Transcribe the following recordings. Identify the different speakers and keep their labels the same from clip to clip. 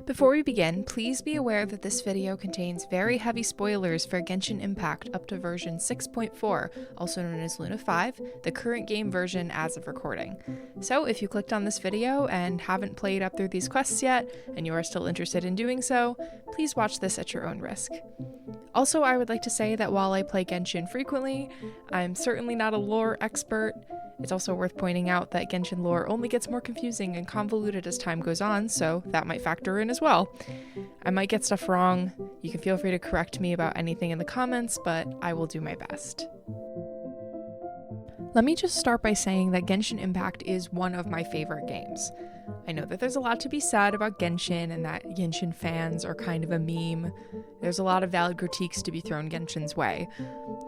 Speaker 1: Before we begin, please be aware that this video contains very heavy spoilers for Genshin Impact up to version 6.4, also known as Luna 5, the current game version as of recording. So if you clicked on this video and haven't played up through these quests yet, and you are still interested in doing so, please watch this at your own risk. Also, I would like to say that while I play Genshin frequently, I'm certainly not a lore expert. It's also worth pointing out that Genshin lore only gets more confusing and convoluted as time goes on, so that might factor in as well. I might get stuff wrong. You can feel free to correct me about anything in the comments, but I will do my best. Let me just start by saying that Genshin Impact is one of my favorite games. I know that there's a lot to be said about Genshin and that Genshin fans are kind of a meme. There's a lot of valid critiques to be thrown Genshin's way.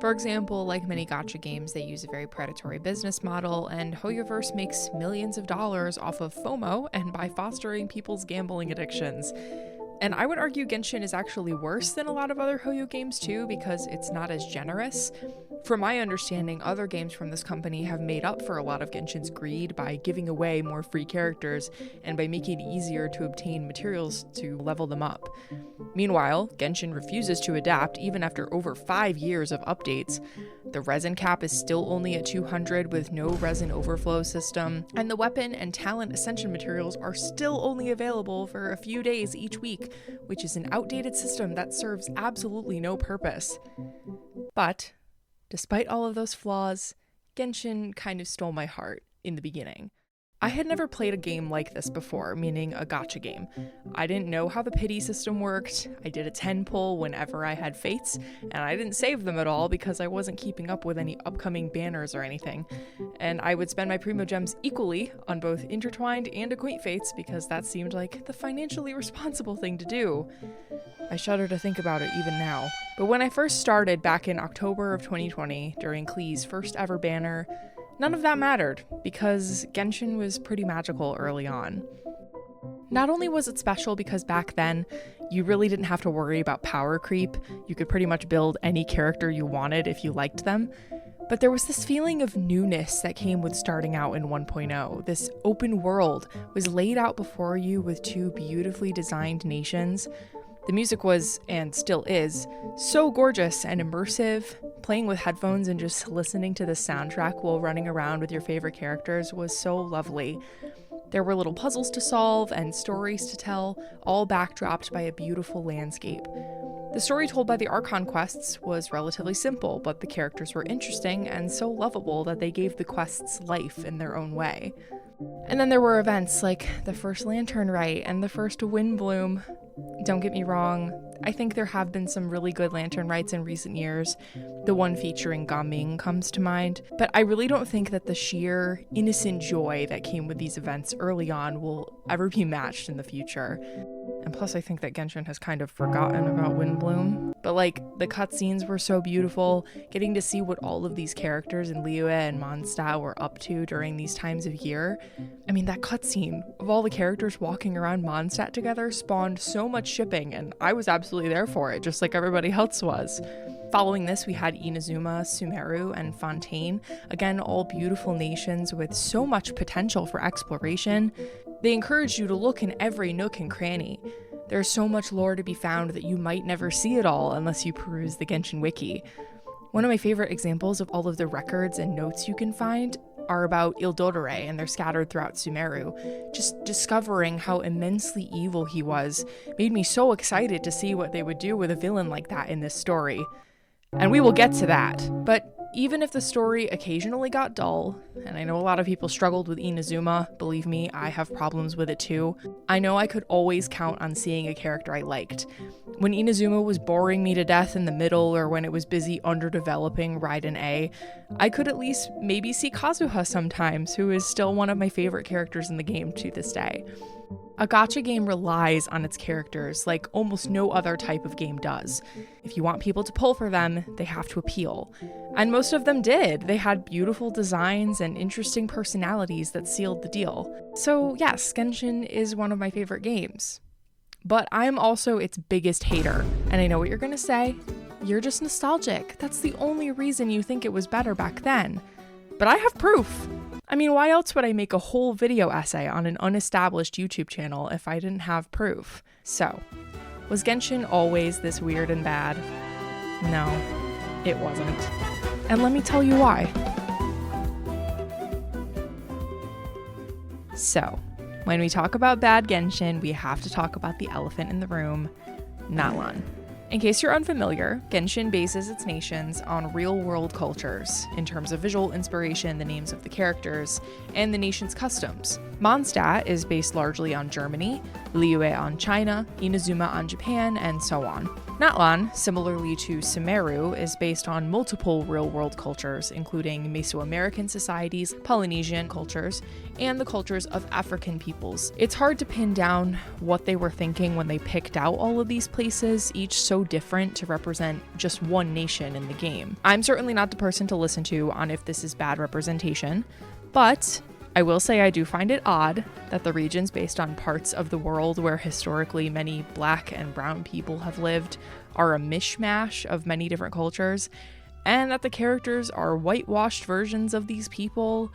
Speaker 1: For example, like many gacha games, they use a very predatory business model, and Hoyoverse makes millions of dollars off of FOMO and by fostering people's gambling addictions. And I would argue Genshin is actually worse than a lot of other Hoyo games too, because it's not as generous. From my understanding, other games from this company have made up for a lot of Genshin's greed by giving away more free characters and by making it easier to obtain materials to level them up. Meanwhile, Genshin refuses to adapt even after over 5 years of updates. The resin cap is still only at 200 with no resin overflow system, and the weapon and talent ascension materials are still only available for a few days each week, which is an outdated system that serves absolutely no purpose. But despite all of those flaws, Genshin kind of stole my heart in the beginning. I had never played a game like this before, meaning a gacha game. I didn't know how the pity system worked. I did a 10 pull whenever I had fates, and I didn't save them at all because I wasn't keeping up with any upcoming banners or anything. And I would spend my Primo Gems equally on both Intertwined and Acquaint Fates because that seemed like the financially responsible thing to do. I shudder to think about it even now. But when I first started back in October of 2020, during Klee's first ever banner, none of that mattered, because Genshin was pretty magical early on. Not only was it special because back then, you really didn't have to worry about power creep, you could pretty much build any character you wanted if you liked them, but there was this feeling of newness that came with starting out in 1.0. This open world was laid out before you with 2 beautifully designed nations. The music was, and still is, so gorgeous and immersive. Playing with headphones and just listening to the soundtrack while running around with your favorite characters was so lovely. There were little puzzles to solve and stories to tell, all backdropped by a beautiful landscape. The story told by the Archon quests was relatively simple, but the characters were interesting and so lovable that they gave the quests life in their own way. And then there were events like the first Lantern Rite and the first Wind Bloom. Don't get me wrong, I think there have been some really good Lantern Rites in recent years. The one featuring Gaming comes to mind, but I really don't think that the sheer innocent joy that came with these events early on will ever be matched in the future. And plus I think that Genshin has kind of forgotten about Wind Bloom. But like, the cutscenes were so beautiful, getting to see what all of these characters in Liyue and Mondstadt were up to during these times of year. I mean, that cutscene of all the characters walking around Mondstadt together spawned so much shipping, and I was absolutely there for it, just like everybody else was. Following this, we had Inazuma, Sumeru, and Fontaine, again, all beautiful nations with so much potential for exploration. They encouraged you to look in every nook and cranny. There's so much lore to be found that you might never see it all unless you peruse the Genshin Wiki. One of my favorite examples of all of the records and notes you can find are about Ildodore, and they're scattered throughout Sumeru. Just discovering how immensely evil he was made me so excited to see what they would do with a villain like that in this story. And we will get to that, but even if the story occasionally got dull, and I know a lot of people struggled with Inazuma, believe me, I have problems with it too, I know I could always count on seeing a character I liked. When Inazuma was boring me to death in the middle, or when it was busy underdeveloping Raiden A, I could at least maybe see Kazuha sometimes, who is still one of my favorite characters in the game to this day. A gacha game relies on its characters like almost no other type of game does. If you want people to pull for them, they have to appeal. And most of them did. They had beautiful designs and interesting personalities that sealed the deal. So yes, Genshin is one of my favorite games. But I'm also its biggest hater. And I know what you're gonna say. You're just nostalgic. That's the only reason you think it was better back then. But I have proof. I mean, why else would I make a whole video essay on an unestablished YouTube channel if I didn't have proof? So, was Genshin always this weird and bad? No, it wasn't. And let me tell you why. So, when we talk about bad Genshin, we have to talk about the elephant in the room, Natlan. In case you're unfamiliar, Genshin bases its nations on real-world cultures, in terms of visual inspiration, the names of the characters, and the nation's customs. Mondstadt is based largely on Germany, Liyue on China, Inazuma on Japan, and so on. Natlan, similarly to Sumeru, is based on multiple real-world cultures, including Mesoamerican societies, Polynesian cultures, and the cultures of African peoples. It's hard to pin down what they were thinking when they picked out all of these places, each so different to represent just one nation in the game. I'm certainly not the person to listen to on if this is bad representation, but I will say I do find it odd that the regions based on parts of the world where historically many black and brown people have lived are a mishmash of many different cultures, and that the characters are whitewashed versions of these people.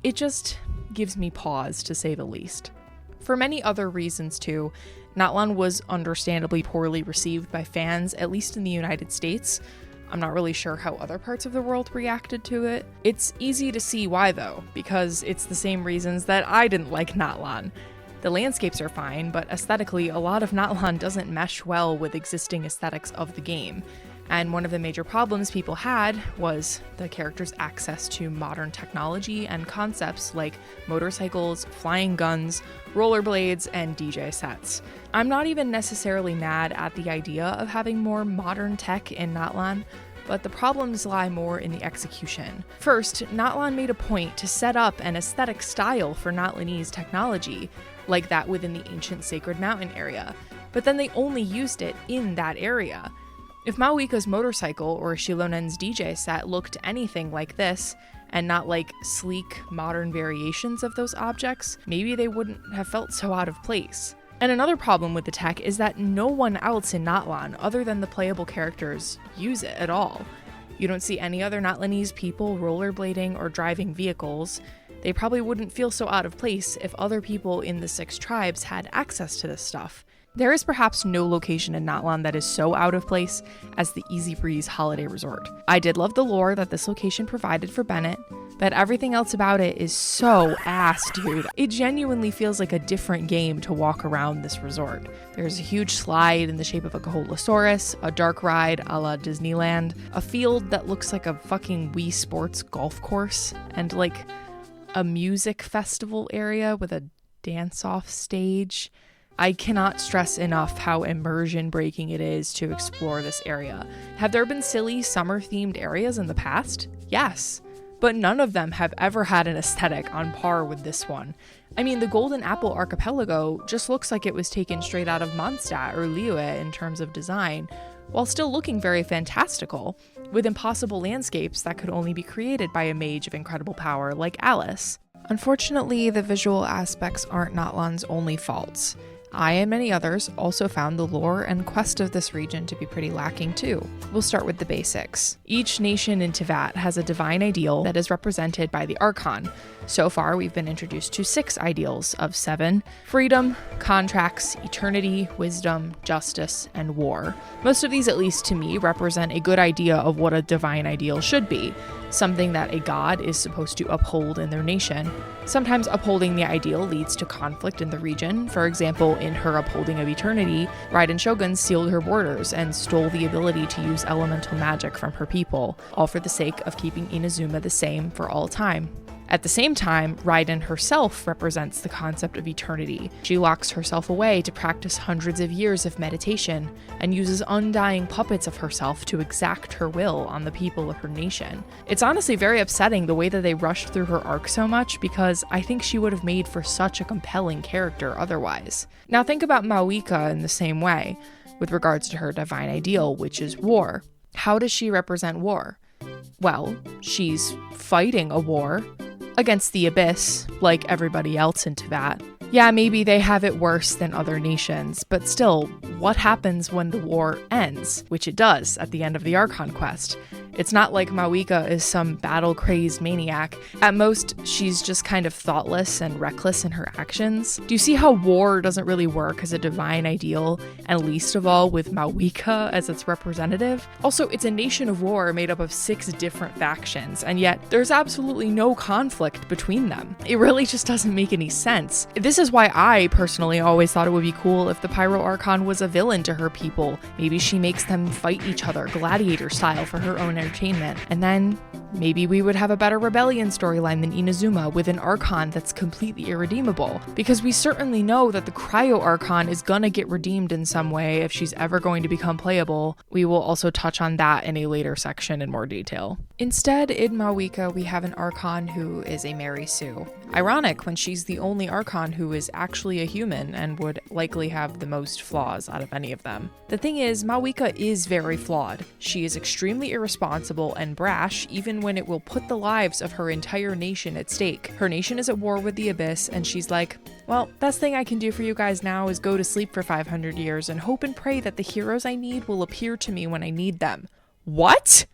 Speaker 1: It just gives me pause, to say the least. For many other reasons too, Natlan was understandably poorly received by fans, at least in the United States. I'm not really sure how other parts of the world reacted to it. It's easy to see why though, because it's the same reasons that I didn't like Natlan. The landscapes are fine, but aesthetically, a lot of Natlan doesn't mesh well with existing aesthetics of the game. And one of the major problems people had was the characters' access to modern technology and concepts like motorcycles, flying guns, rollerblades, and DJ sets. I'm not even necessarily mad at the idea of having more modern tech in Natlan, but the problems lie more in the execution. First, Natlan made a point to set up an aesthetic style for Natlanese technology, like that within the ancient Sacred Mountain area, but then they only used it in that area. If Maoika's motorcycle or Shilonen's DJ set looked anything like this, and not like sleek, modern variations of those objects, maybe they wouldn't have felt so out of place. And another problem with the tech is that no one else in Natlan, other than the playable characters, use it at all. You don't see any other Natlanese people rollerblading or driving vehicles. They probably wouldn't feel so out of place if other people in the 6 tribes had access to this stuff. There is perhaps no location in Natlan that is so out of place as the Easy Breeze Holiday Resort. I did love the lore that this location provided for Bennett, but everything else about it is so ass, dude. It genuinely feels like a different game to walk around this resort. There's a huge slide in the shape of a Kaholosaurus, a dark ride a la Disneyland, a field that looks like a fucking Wii Sports golf course, and like a music festival area with a dance-off stage. I cannot stress enough how immersion breaking it is to explore this area. Have there been silly summer-themed areas in the past? Yes, but none of them have ever had an aesthetic on par with this one. I mean, the Golden Apple Archipelago just looks like it was taken straight out of Mondstadt or Liyue in terms of design, while still looking very fantastical, with impossible landscapes that could only be created by a mage of incredible power like Alice. Unfortunately, the visual aspects aren't Natlan's only faults. I and many others also found the lore and quest of this region to be pretty lacking too. We'll start with the basics. Each nation in Teyvat has a divine ideal that is represented by the Archon. So far, we've been introduced to 6 ideals of 7: freedom, contracts, eternity, wisdom, justice, and war. Most of these, at least to me, represent a good idea of what a divine ideal should be, something that a god is supposed to uphold in their nation. Sometimes upholding the ideal leads to conflict in the region. For example, in her upholding of eternity, Raiden Shogun sealed her borders and stole the ability to use elemental magic from her people, all for the sake of keeping Inazuma the same for all time. At the same time, Raiden herself represents the concept of eternity. She locks herself away to practice hundreds of years of meditation and uses undying puppets of herself to exact her will on the people of her nation. It's honestly very upsetting the way that they rushed through her arc so much, because I think she would have made for such a compelling character otherwise. Now think about Maoika in the same way, with regards to her divine ideal, which is war. How does she represent war? Well, she's fighting a war against the Abyss, like everybody else in Teyvat. Yeah, maybe they have it worse than other nations, but still, what happens when the war ends? Which it does at the end of the Archon quest. It's not like Mawika is some battle-crazed maniac. At most, she's just kind of thoughtless and reckless in her actions. Do you see how war doesn't really work as a divine ideal, and least of all with Mawika as its representative? Also, it's a nation of war made up of 6 different factions, and yet there's absolutely no conflict between them. It really just doesn't make any sense. This is why I personally always thought it would be cool if the Pyro Archon was a villain to her people. Maybe she makes them fight each other gladiator style for her own entertainment. And then maybe we would have a better rebellion storyline than Inazuma with an Archon that's completely irredeemable. Because we certainly know that the Cryo Archon is gonna get redeemed in some way if she's ever going to become playable. We will also touch on that in a later section in more detail. Instead, in Mawika, we have an Archon who is a Mary Sue. Ironic when she's the only Archon who is actually a human and would likely have the most flaws out of any of them. The thing is, Mawika is very flawed. She is extremely irresponsible and brash even when it will put the lives of her entire nation at stake. Her nation is at war with the Abyss and she's like, well, best thing I can do for you guys now is go to sleep for 500 years and hope and pray that the heroes I need will appear to me when I need them. What?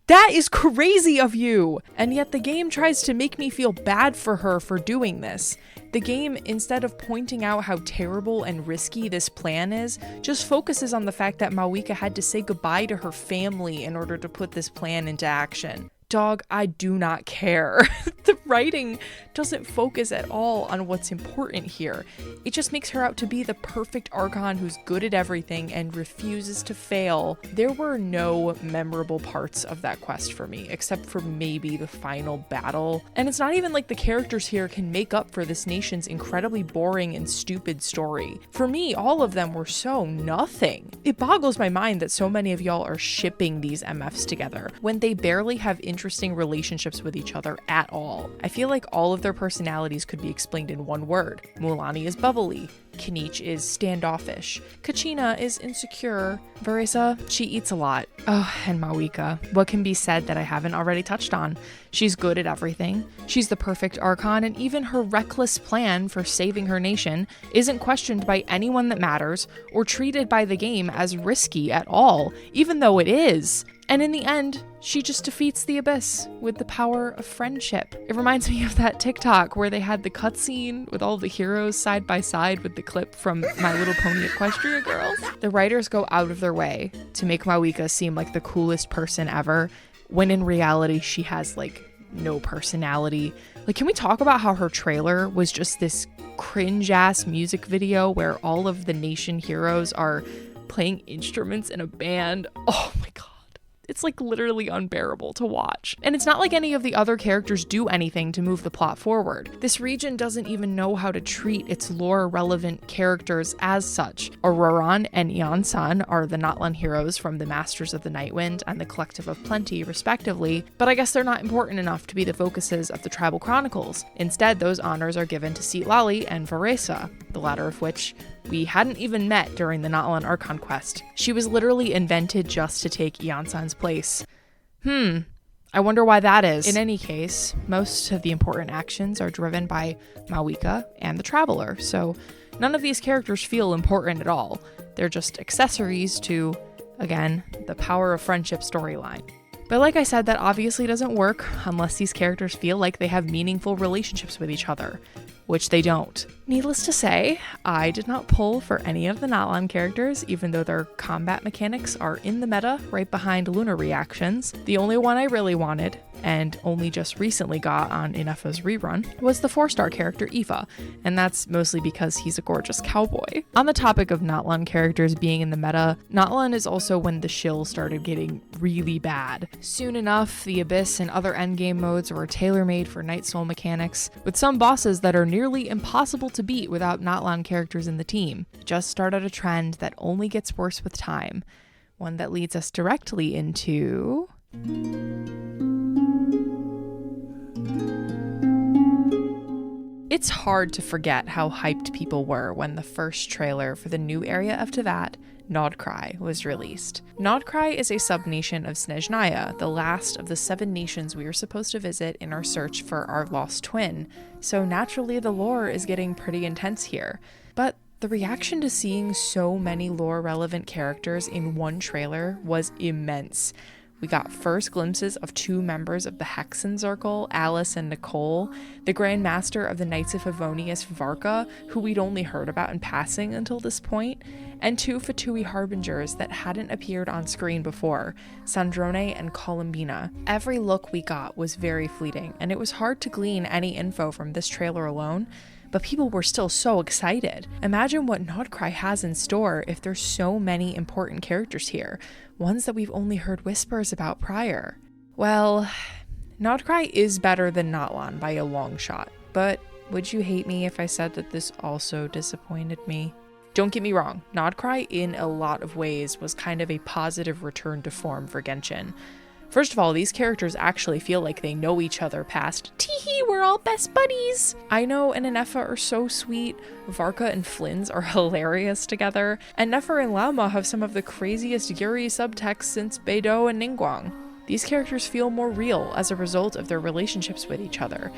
Speaker 1: That is crazy of you! And yet the game tries to make me feel bad for her for doing this. The game, instead of pointing out how terrible and risky this plan is, just focuses on the fact that Mawika had to say goodbye to her family in order to put this plan into action. Dog, I do not care. The writing doesn't focus at all on what's important here. It just makes her out to be the perfect Archon who's good at everything and refuses to fail. There were no memorable parts of that quest for me, except for maybe the final battle. And it's not even like the characters here can make up for this nation's incredibly boring and stupid story. For me, all of them were so nothing. It boggles my mind that so many of y'all are shipping these MFs together when they barely have interesting relationships with each other at all. I feel like all of their personalities could be explained in one word. Mualani is bubbly, Kinich is standoffish, Kachina is insecure, Veresa, she eats a lot. Oh, and Mawika. What can be said that I haven't already touched on? She's good at everything. She's the perfect Archon, and even her reckless plan for saving her nation isn't questioned by anyone that matters or treated by the game as risky at all, even though it is. And in the end, she just defeats the Abyss with the power of friendship. It reminds me of that TikTok where they had the cutscene with all the heroes side by side with the clip from My Little Pony Equestria Girls. The writers go out of their way to make Mawika seem like the coolest person ever, when in reality she has like no personality. Like, can we talk about how her trailer was just this cringe-ass music video where all of the nation heroes are playing instruments in a band? Oh my god. It's like literally unbearable to watch. And it's not like any of the other characters do anything to move the plot forward. This region doesn't even know how to treat its lore-relevant characters as such. Auroran and Ian-san are the Natlan heroes from the Masters of the Nightwind and the Collective of Plenty, respectively, but I guess they're not important enough to be the focuses of the Tribal Chronicles. Instead, those honors are given to Citlali and Veresa, the latter of which we hadn't even met during the Natlan Archon quest. She was literally invented just to take Ian-san's place. I wonder why that is. In any case, most of the important actions are driven by Mawika and the Traveler, so none of these characters feel important at all. They're just accessories to, again, the power of friendship storyline. But like I said, that obviously doesn't work unless these characters feel like they have meaningful relationships with each other, which they don't. Needless to say, I did not pull for any of the Natlan characters, even though their combat mechanics are in the meta right behind lunar reactions. The only one I really wanted, and only just recently got on Inefa's rerun, was the 4-star character Aoife, and that's mostly because he's a gorgeous cowboy. On the topic of Natlan characters being in the meta, Natlan is also when the shill started getting really bad. Soon enough, the Abyss and other endgame modes were tailor-made for Night Soul mechanics, with some bosses that are nearly impossible to beat without Natlan characters in the team. It just started a trend that only gets worse with time, one that leads us directly into... It's hard to forget how hyped people were when the first trailer for the new area of Teyvat, Nodkrai, was released. Nodkrai is a sub-nation of Snezhnaya, the last of the 7 nations we were supposed to visit in our search for our lost twin, so naturally the lore is getting pretty intense here. But the reaction to seeing so many lore-relevant characters in one trailer was immense. We got first glimpses of 2 members of the Hexen Circle, Alice and Nicole, the Grand Master of the Knights of Favonius, Varka, who we'd only heard about in passing until this point, and 2 Fatui Harbingers that hadn't appeared on screen before, Sandrone and Columbina. Every look we got was very fleeting, and it was hard to glean any info from this trailer alone, but people were still so excited. Imagine what Nordcry has in store if there's so many important characters here, ones that we've only heard whispers about prior. Well, Nordcry is better than Natlan by a long shot, but would you hate me if I said that this also disappointed me? Don't get me wrong, Nordcry in a lot of ways was kind of a positive return to form for Genshin. First of all, these characters actually feel like they know each other past, teehee, we're all best buddies. Aino and Anefa are so sweet, Varka and Flynn's are hilarious together, and Nefer and Lauma have some of the craziest Yuri subtext since Beidou and Ningguang. These characters feel more real as a result of their relationships with each other.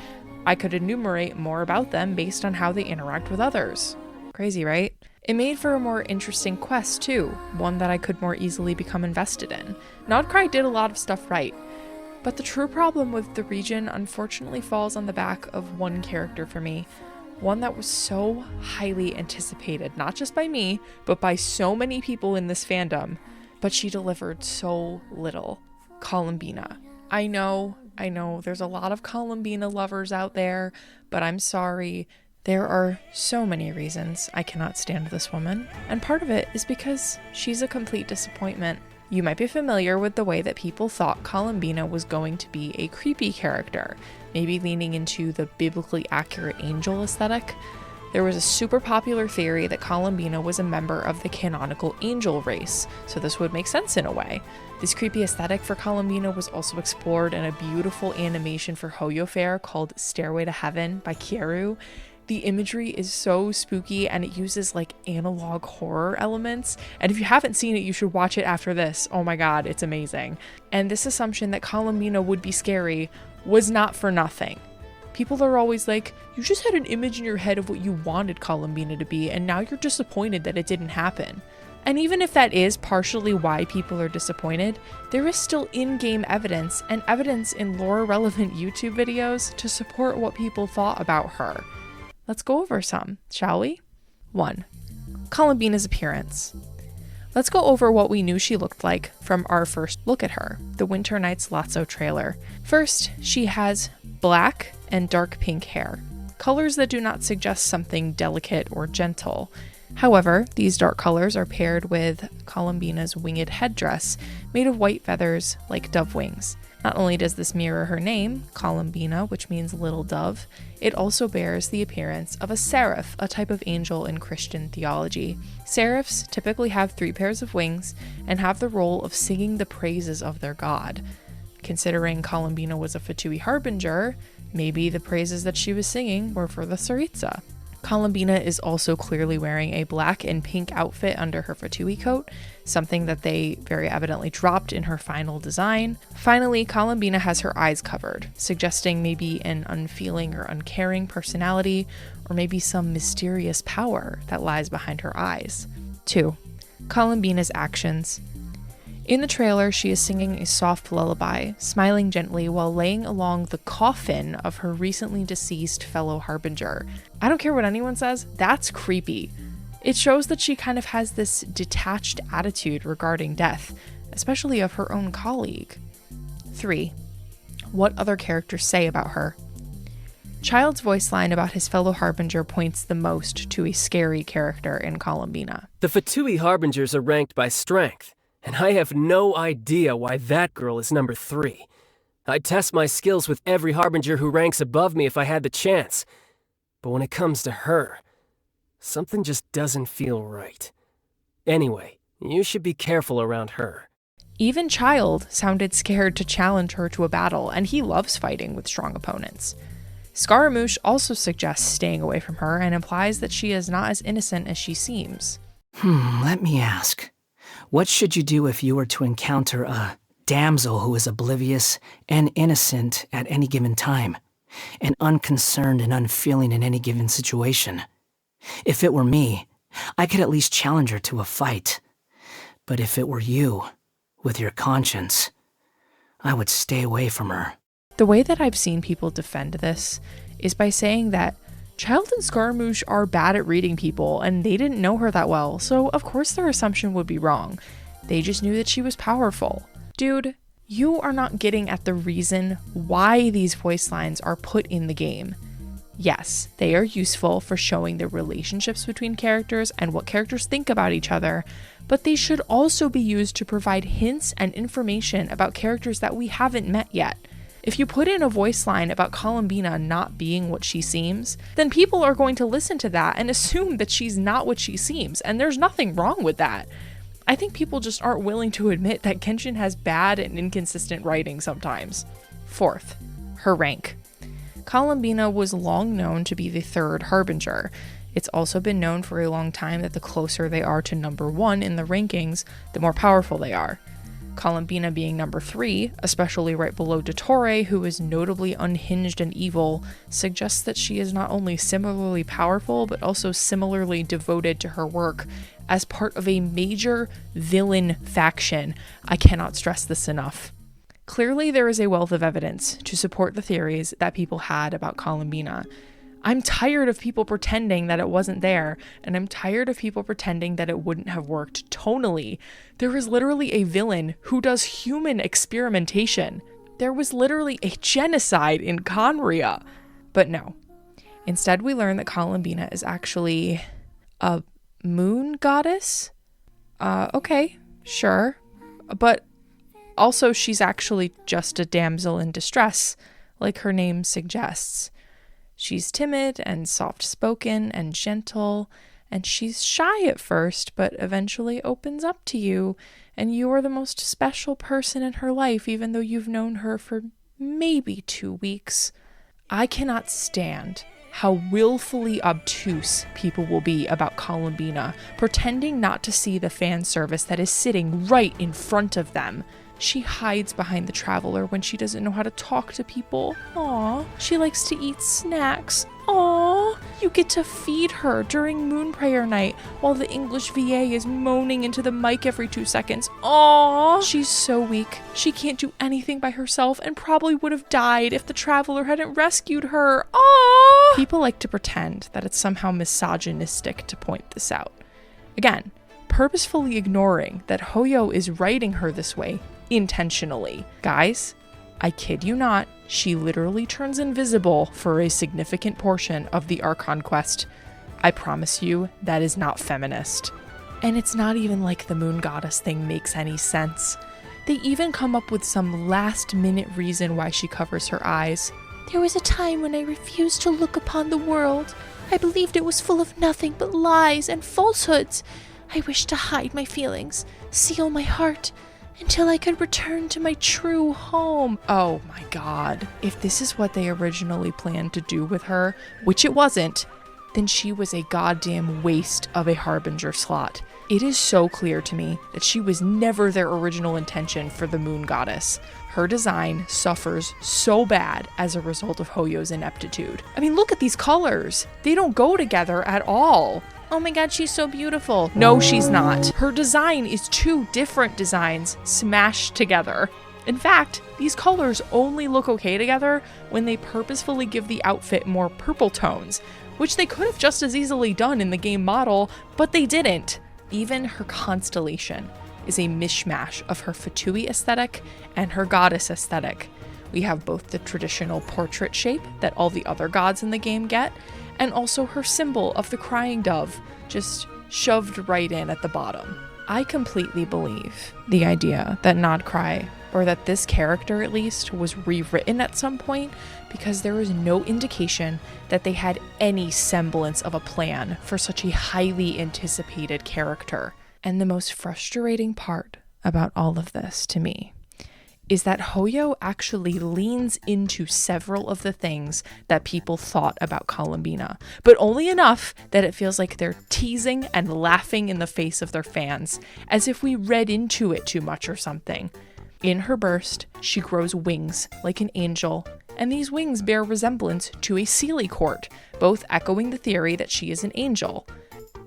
Speaker 1: I could enumerate more about them based on how they interact with others. Crazy, right? It made for a more interesting quest too, one that I could more easily become invested in. Nordcry did a lot of stuff right, but the true problem with the region unfortunately falls on the back of one character for me, one that was so highly anticipated, not just by me, but by so many people in this fandom, but she delivered so little. Columbina. I know, there's a lot of Columbina lovers out there, but I'm sorry. There are so many reasons I cannot stand this woman, and part of it is because she's a complete disappointment. You might be familiar with the way that people thought Columbina was going to be a creepy character, maybe leaning into the biblically accurate angel aesthetic. There was a super popular theory that Columbina was a member of the canonical angel race, so this would make sense in a way. This creepy aesthetic for Columbina was also explored in a beautiful animation for Hoyo Fair called Stairway to Heaven by Kieru. The imagery is so spooky and it uses like analog horror elements. And if you haven't seen it, you should watch it after this. Oh my god, it's amazing. And this assumption that Columbina would be scary was not for nothing. People are always like, you just had an image in your head of what you wanted Columbina to be, and now you're disappointed that it didn't happen. And even if that is partially why people are disappointed, there is still in-game evidence and evidence in lore-relevant YouTube videos to support what people thought about her. Let's go over some, shall we? 1. Columbina's appearance. Let's go over what we knew she looked like from our first look at her, the Winter Nights Lotso trailer. First, she has black and dark pink hair, colors that do not suggest something delicate or gentle. However, these dark colors are paired with Columbina's winged headdress, made of white feathers like dove wings. Not only does this mirror her name, Columbina, which means little dove, it also bears the appearance of a seraph, a type of angel in Christian theology. Seraphs typically have 3 pairs of wings and have the role of singing the praises of their god. Considering Columbina was a Fatui Harbinger, maybe the praises that she was singing were for the Tsaritsa. Columbina is also clearly wearing a black and pink outfit under her Fatui coat, something that they very evidently dropped in her final design. Finally, Columbina has her eyes covered, suggesting maybe an unfeeling or uncaring personality, or maybe some mysterious power that lies behind her eyes. 2. Columbina's actions. In the trailer, she is singing a soft lullaby, smiling gently while laying along the coffin of her recently deceased fellow Harbinger. I don't care what anyone says, that's creepy. It shows that she kind of has this detached attitude regarding death, especially of her own colleague. 3. What other characters say about her. Child's voice line about his fellow Harbinger points the most to a scary character in Columbina.
Speaker 2: The Fatui Harbingers are ranked by strength, and I have no idea why that girl is number 3. I'd test my skills with every Harbinger who ranks above me if I had the chance. But when it comes to her, something just doesn't feel right. Anyway, you should be careful around her.
Speaker 1: Even Child sounded scared to challenge her to a battle, and he loves fighting with strong opponents. Scaramouche also suggests staying away from her and implies that she is not as innocent as she seems.
Speaker 3: Let me ask. What should you do if you were to encounter a damsel who is oblivious and innocent at any given time, and unconcerned and unfeeling in any given situation? If it were me, I could at least challenge her to a fight. But if it were you, with your conscience, I would stay away from her.
Speaker 1: The way that I've seen people defend this is by saying that Childe and Scaramouche are bad at reading people and they didn't know her that well, so of course their assumption would be wrong. They just knew that she was powerful. Dude, you are not getting at the reason why these voice lines are put in the game. Yes, they are useful for showing the relationships between characters and what characters think about each other, but they should also be used to provide hints and information about characters that we haven't met yet. If you put in a voice line about Columbina not being what she seems, then people are going to listen to that and assume that she's not what she seems, and there's nothing wrong with that. I think people just aren't willing to admit that Genshin has bad and inconsistent writing sometimes. Fourth, her rank. Columbina was long known to be the third Harbinger. It's also been known for a long time that the closer they are to number 1 in the rankings, the more powerful they are. Columbina being number 3, especially right below Dottore, who is notably unhinged and evil, suggests that she is not only similarly powerful, but also similarly devoted to her work as part of a major villain faction. I cannot stress this enough. Clearly, there is a wealth of evidence to support the theories that people had about Columbina. I'm tired of people pretending that it wasn't there, and I'm tired of people pretending that it wouldn't have worked tonally. There is literally a villain who does human experimentation. There was literally a genocide in Khaenri'ah. But no. Instead, we learn that Columbina is actually a moon goddess? Okay, sure. But also, she's actually just a damsel in distress, like her name suggests. She's timid and soft-spoken and gentle, and she's shy at first, but eventually opens up to you, and you are the most special person in her life, even though you've known her for maybe 2 weeks. I cannot stand how willfully obtuse people will be about Columbina, pretending not to see the fan service that is sitting right in front of them. She hides behind the Traveler when she doesn't know how to talk to people. Aww. She likes to eat snacks. Aww. You get to feed her during Moon Prayer Night while the English VA is moaning into the mic every 2 seconds. Aww. She's so weak. She can't do anything by herself and probably would have died if the Traveler hadn't rescued her. Aww. People like to pretend that it's somehow misogynistic to point this out. Again, purposefully ignoring that Hoyo is writing her this way intentionally. Guys, I kid you not, she literally turns invisible for a significant portion of the Archon quest. I promise you, that is not feminist. And it's not even like the moon goddess thing makes any sense. They even come up with some last-minute reason why she covers her eyes. There was a time when I refused to look upon the world. I believed it was full of nothing but lies and falsehoods. I wished to hide my feelings, seal my heart, until I could return to my true home. Oh my god. If this is what they originally planned to do with her, which it wasn't, then she was a goddamn waste of a Harbinger slot. It is so clear to me that she was never their original intention for the moon goddess. Her design suffers so bad as a result of Hoyo's ineptitude. I mean, look at these colors. They don't go together at all. Oh my god, she's so beautiful. No, she's not. Her design is 2 different designs smashed together. In fact, these colors only look okay together when they purposefully give the outfit more purple tones, which they could have just as easily done in the game model, but they didn't. Even her constellation is a mishmash of her Fatui aesthetic and her goddess aesthetic. We have both the traditional portrait shape that all the other gods in the game get, and also her symbol of the crying dove, just shoved right in at the bottom. I completely believe the idea that Nodcry, or that this character at least, was rewritten at some point because there was no indication that they had any semblance of a plan for such a highly anticipated character. And the most frustrating part about all of this to me is that Hoyo actually leans into several of the things that people thought about Columbina, but only enough that it feels like they're teasing and laughing in the face of their fans, as if we read into it too much or something. In her burst, she grows wings like an angel, and these wings bear resemblance to a Seelie court, both echoing the theory that she is an angel.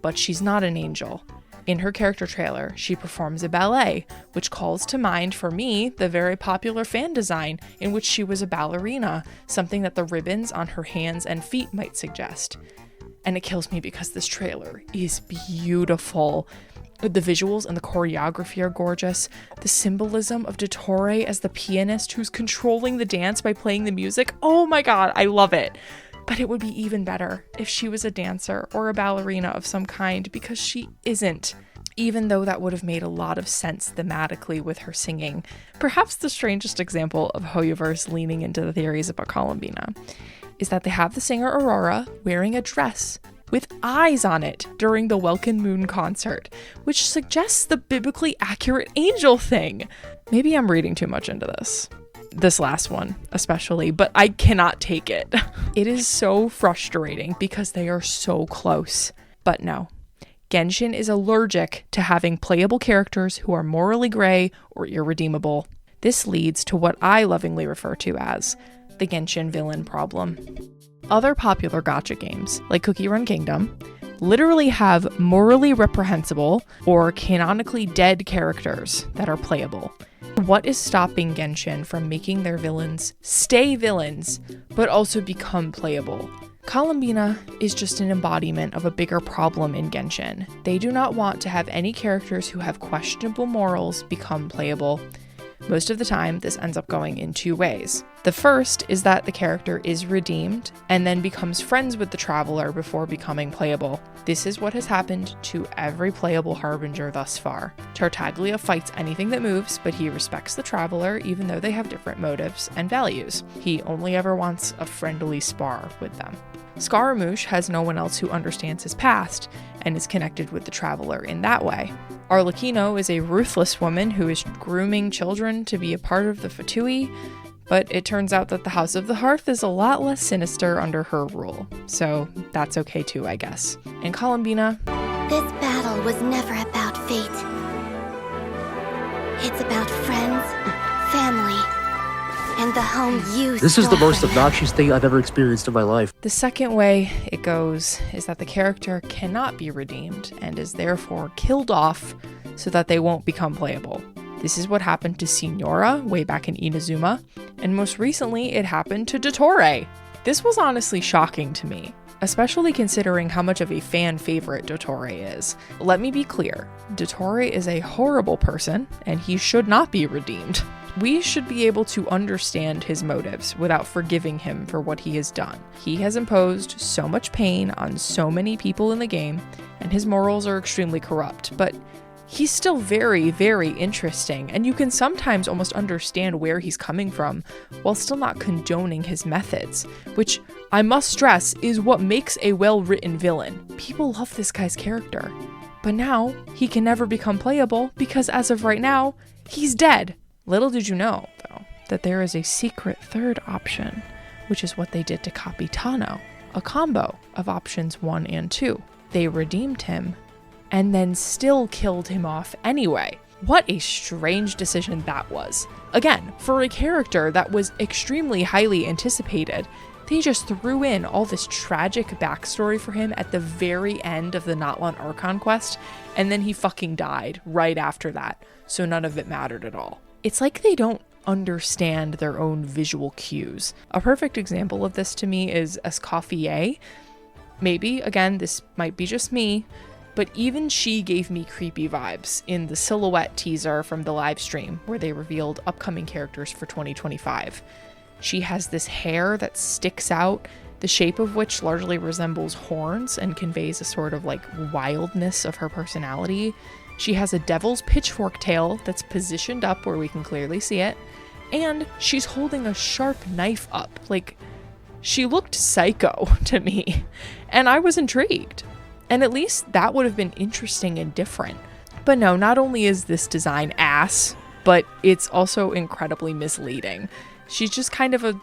Speaker 1: But she's not an angel. In her character trailer, she performs a ballet, which calls to mind for me the very popular fan design in which she was a ballerina, something that the ribbons on her hands and feet might suggest. And it kills me because this trailer is beautiful. The visuals and the choreography are gorgeous. The symbolism of Dottore as the pianist who's controlling the dance by playing the music, oh my god, I love it. But it would be even better if she was a dancer or a ballerina of some kind, because she isn't. Even though that would have made a lot of sense thematically with her singing. Perhaps the strangest example of Hoyoverse leaning into the theories about Columbina is that they have the singer Aurora wearing a dress with eyes on it during the Welkin Moon concert, which suggests the biblically accurate angel thing. Maybe I'm reading too much into this last one especially, but I cannot take it. It is so frustrating because they are so close. But no, Genshin is allergic to having playable characters who are morally gray or irredeemable. This leads to what I lovingly refer to as the Genshin villain problem. Other popular gacha games, like Cookie Run Kingdom, literally have morally reprehensible or canonically dead characters that are playable. What is stopping Genshin from making their villains stay villains, but also become playable? Columbina is just an embodiment of a bigger problem in Genshin. They do not want to have any characters who have questionable morals become playable. Most of the time, this ends up going in two ways. The first is that the character is redeemed and then becomes friends with the Traveler before becoming playable. This is what has happened to every playable Harbinger thus far. Tartaglia fights anything that moves, but he respects the Traveler even though they have different motives and values. He only ever wants a friendly spar with them. Scaramouche has no one else who understands his past and is connected with the Traveler in that way. Arlecchino is a ruthless woman who is grooming children to be a part of the Fatui, but it turns out that the House of the Hearth is a lot less sinister under her rule, so that's okay too, I guess. And Columbina,
Speaker 4: this battle was never about fate. It's about friends, family, and the home you
Speaker 5: This is the
Speaker 4: stole
Speaker 5: most
Speaker 4: from them.
Speaker 5: obnoxious thing I've ever experienced in my life.
Speaker 1: the second way it goes is that the character cannot be redeemed and is therefore killed off so that they won't become playable. This is what happened to Signora way back in Inazuma, and most recently it happened to Dottore. This was honestly shocking to me, especially considering how much of a fan favorite Dottore is. Let me be clear, Dottore is a horrible person and he should not be redeemed. We should be able to understand his motives without forgiving him for what he has done. He has imposed so much pain on so many people in the game, and his morals are extremely corrupt, but he's still very, very interesting, and you can sometimes almost understand where he's coming from while still not condoning his methods, which I must stress is what makes a well-written villain. People love this guy's character, but now he can never become playable because as of right now, he's dead. Little did you know, though, that there is a secret third option, which is what they did to Capitano, a combo of options 1 and 2. They redeemed him and then still killed him off anyway. What a strange decision that was. Again, for a character that was extremely highly anticipated, they just threw in all this tragic backstory for him at the very end of the Natlan Archon quest, and then he fucking died right after that, so none of it mattered at all. It's like they don't understand their own visual cues. A perfect example of this to me is Escoffier. Maybe, again, this might be just me, but even she gave me creepy vibes in the silhouette teaser from the live stream where they revealed upcoming characters for 2025. She has this hair that sticks out, the shape of which largely resembles horns and conveys a sort of like wildness of her personality. She has a devil's pitchfork tail that's positioned up where we can clearly see it, and she's holding a sharp knife up. Like, she looked psycho to me, and I was intrigued. And at least that would have been interesting and different. But no, not only is this design ass, but it's also incredibly misleading. She's just kind of a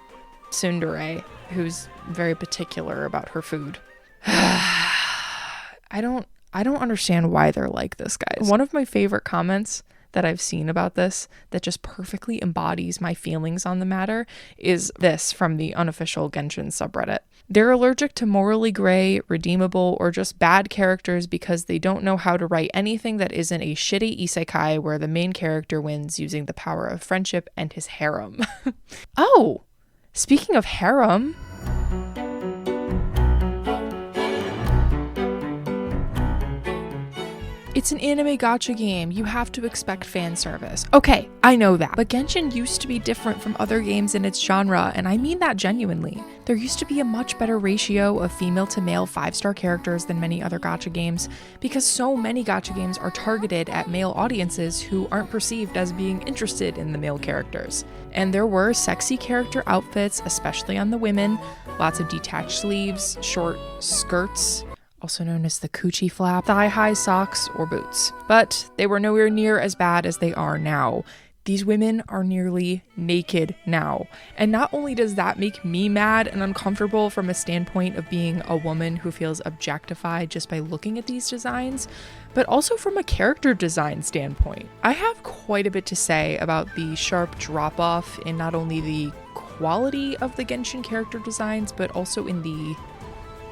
Speaker 1: tsundere who's very particular about her food. I don't understand why they're like this, guys. One of my favorite comments that I've seen about this that just perfectly embodies my feelings on the matter is this from the unofficial Genshin subreddit. They're allergic to morally gray, redeemable, or just bad characters because they don't know how to write anything that isn't a shitty isekai where the main character wins using the power of friendship and his harem. Oh, speaking of harem... It's an anime gacha game. You have to expect fan service. Okay, I know that. But Genshin used to be different from other games in its genre, and I mean that genuinely. There used to be a much better ratio of female to male 5-star characters than many other gacha games, because so many gacha games are targeted at male audiences who aren't perceived as being interested in the male characters. And there were sexy character outfits, especially on the women, lots of detached sleeves, short skirts, also known as the coochie flap, thigh-high socks, or boots. But they were nowhere near as bad as they are now. These women are nearly naked now. And not only does that make me mad and uncomfortable from a standpoint of being a woman who feels objectified just by looking at these designs, but also from a character design standpoint. I have quite a bit to say about the sharp drop-off in not only the quality of the Genshin character designs, but also in the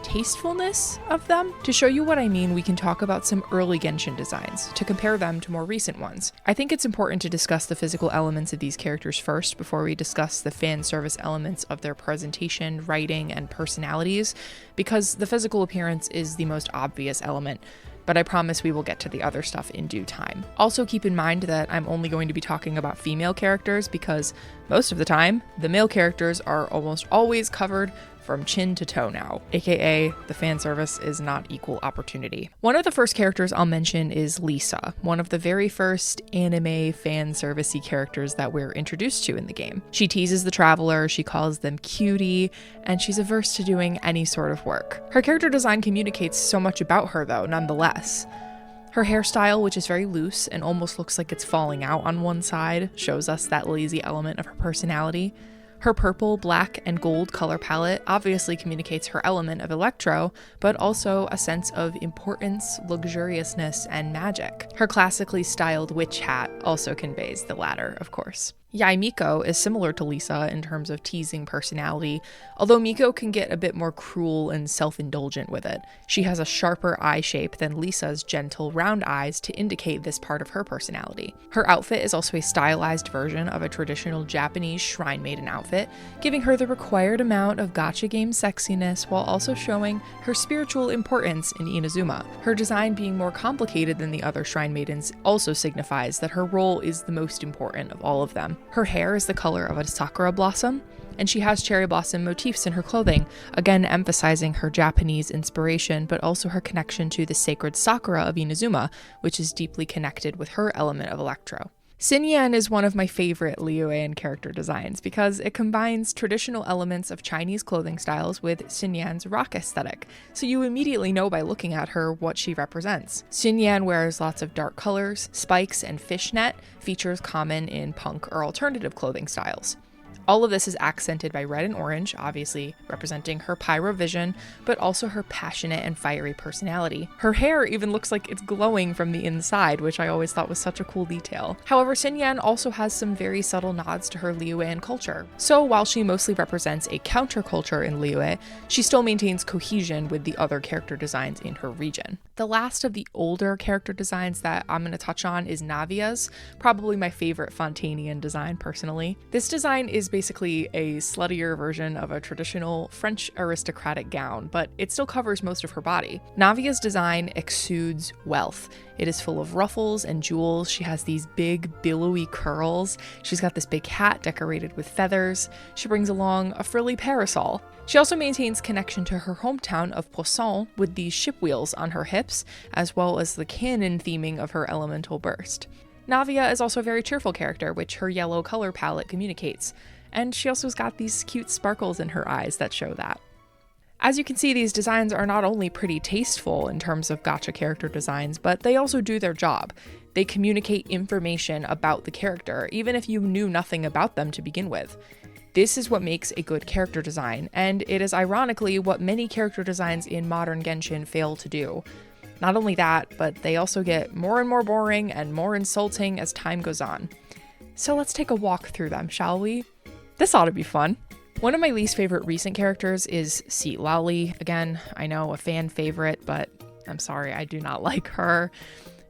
Speaker 1: tastefulness of them. To show you what I mean, we can talk about some early Genshin designs to compare them to more recent ones. I think it's important to discuss the physical elements of these characters first before we discuss the fan service elements of their presentation, writing, and personalities, because the physical appearance is the most obvious element, but I promise we will get to the other stuff in due time. Also keep in mind that I'm only going to be talking about female characters because most of the time, the male characters are almost always covered from chin to toe now, aka the fan service is not equal opportunity. One of the first characters I'll mention is Lisa, one of the very first anime fan servicey characters that we're introduced to in the game. She teases the traveler, she calls them cutie, and she's averse to doing any sort of work. Her character design communicates so much about her though, nonetheless. Her hairstyle, which is very loose and almost looks like it's falling out on one side, shows us that lazy element of her personality. Her purple, black, and gold color palette obviously communicates her element of electro, but also a sense of importance, luxuriousness, and magic. Her classically styled witch hat also conveys the latter, of course. Yae Miko is similar to Lisa in terms of teasing personality, although Miko can get a bit more cruel and self-indulgent with it. She has a sharper eye shape than Lisa's gentle round eyes to indicate this part of her personality. Her outfit is also a stylized version of a traditional Japanese shrine maiden outfit, giving her the required amount of gacha game sexiness while also showing her spiritual importance in Inazuma. Her design being more complicated than the other shrine maidens also signifies that her role is the most important of all of them. Her hair is the color of a sakura blossom, and she has cherry blossom motifs in her clothing, again emphasizing her Japanese inspiration, but also her connection to the sacred sakura of Inazuma, which is deeply connected with her element of electro. Xinyan is one of my favorite Liyuan character designs because it combines traditional elements of Chinese clothing styles with Xinyan's rock aesthetic, so you immediately know by looking at her what she represents. Xinyan wears lots of dark colors, spikes, and fishnet, features common in punk or alternative clothing styles. All of this is accented by red and orange, obviously representing her pyro vision, but also her passionate and fiery personality. Her hair even looks like it's glowing from the inside, which I always thought was such a cool detail. However, Xinyan also has some very subtle nods to her Liyuan culture. So while she mostly represents a counterculture in Liyue, she still maintains cohesion with the other character designs in her region. The last of the older character designs that I'm going to touch on is Navia's, probably my favorite Fontanian design personally. This design is basically a sluttier version of a traditional French aristocratic gown, but it still covers most of her body. Navia's design exudes wealth. It is full of ruffles and jewels. She has these big, billowy curls. She's got this big hat decorated with feathers. She brings along a frilly parasol. She also maintains connection to her hometown of Poisson with these ship wheels on her hips, as well as the canon theming of her elemental burst. Navia is also a very cheerful character, which her yellow color palette communicates. And she also has got these cute sparkles in her eyes that show that. As you can see, these designs are not only pretty tasteful in terms of gacha character designs, but they also do their job. They communicate information about the character, even if you knew nothing about them to begin with. This is what makes a good character design, and it is ironically what many character designs in modern Genshin fail to do. Not only that, but they also get more and more boring and more insulting as time goes on. So let's take a walk through them, shall we? This ought to be fun. One of my least favorite recent characters is Citlali. Again, I know, a fan favorite, but I'm sorry, I do not like her.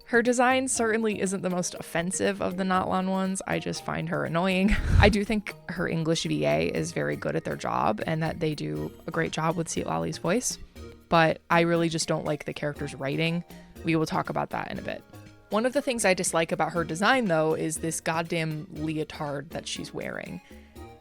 Speaker 1: Her design certainly isn't the most offensive of the Natlan ones. I just find her annoying. I do think her English VA is very good at their job and that they do a great job with Citlali's voice, but I really just don't like the character's writing. We will talk about that in a bit. One of the things I dislike about her design, though, is this goddamn leotard that she's wearing.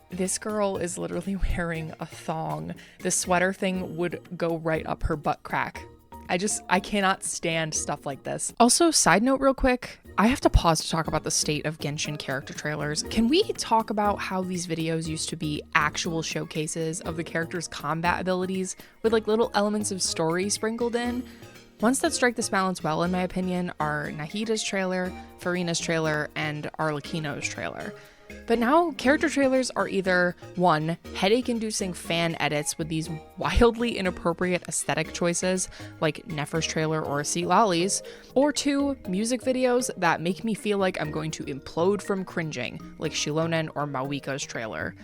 Speaker 1: This girl is literally wearing a thong. The sweater thing would go right up her butt crack. I cannot stand stuff like this. Also, side note real quick, I have to pause to talk about the state of Genshin character trailers. Can we talk about how these videos used to be actual showcases of the character's combat abilities with like little elements of story sprinkled in? Ones that strike this balance well, in my opinion, are Nahida's trailer, Furina's trailer, and Arlecchino's trailer. But now, character trailers are either 1. Headache-inducing fan edits with these wildly inappropriate aesthetic choices, like Nefer's trailer or Citlali's, or 2. Music videos that make me feel like I'm going to implode from cringing, like Shilonen or Mawika's trailer.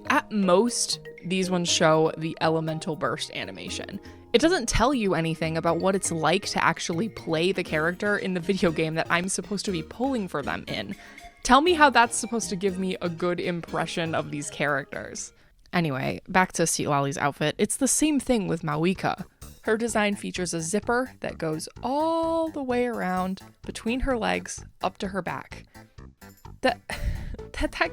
Speaker 1: At most, these ones show the elemental burst animation. It doesn't tell you anything about what it's like to actually play the character in the video game that I'm supposed to be pulling for them in. Tell me how that's supposed to give me a good impression of these characters. Anyway, back to Citlali's outfit. It's the same thing with Mawika. Her design features a zipper that goes all the way around between her legs up to her back. That